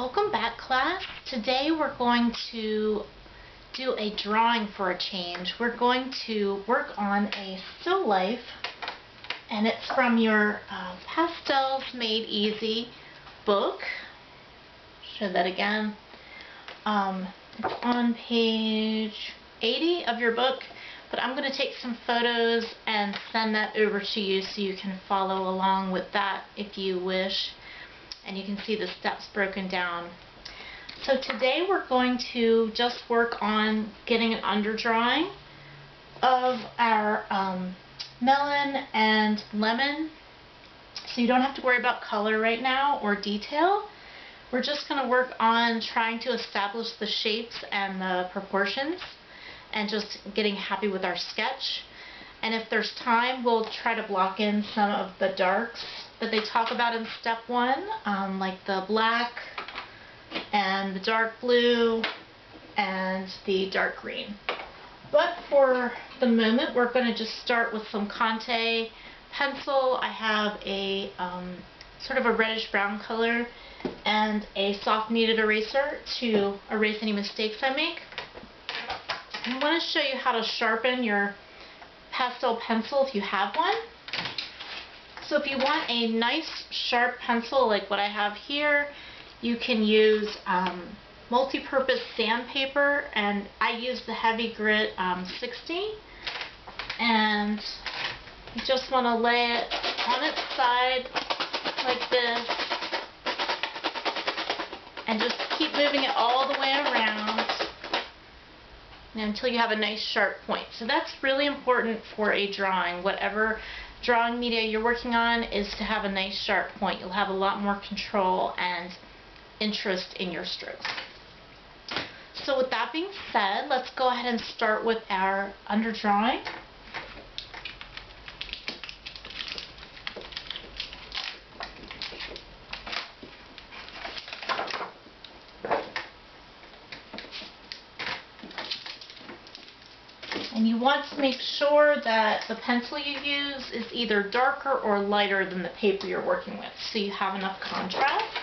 Welcome back, class. Today we're going to do a drawing for a change. We're going to work on a still life, and it's from your Pastels Made Easy book. Show that again. It's on page 80 of your book, but I'm going to take some photos and send that over to you so you can follow along with that if you wish. And you can see the steps broken down. So today we're going to just work on getting an underdrawing of our melon and lemon. So you don't have to worry about color right now or detail. We're just going to work on trying to establish the shapes and the proportions and just getting happy with our sketch. And if there's time, we'll try to block in some of the darks that they talk about in step 1, like the black and the dark blue and the dark green. But for the moment, we're going to just start with some Conte pencil. I have a sort of a reddish brown color and a soft kneaded eraser to erase any mistakes I make. I want to show you how to sharpen your pastel pencil if you have one. So if you want a nice sharp pencil like what I have here, you can use multi-purpose sandpaper, and I use the Heavy Grit 60, and you just want to lay it on its side like this and just keep moving it all the way around until you have a nice sharp point. So that's really important for a drawing. Whatever drawing media you're working on is to have a nice sharp point. You'll have a lot more control and interest in your strokes. So with that being said, let's go ahead and start with our underdrawing. And you want to make sure that the pencil you use is either darker or lighter than the paper you're working with, so you have enough contrast.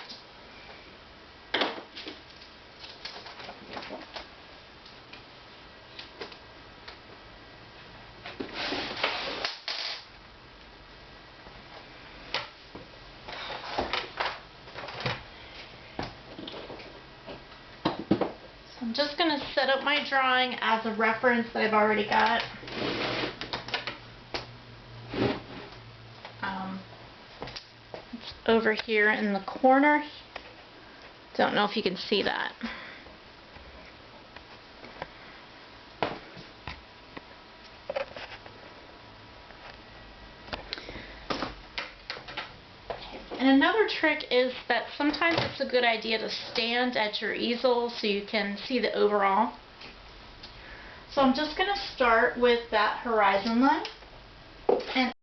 I'm just going to set up my drawing as a reference that I've already got. It's over here in the corner. Don't know if you can see that. And another trick is that sometimes it's a good idea to stand at your easel so you can see the overall. So I'm just going to start with that horizon line. And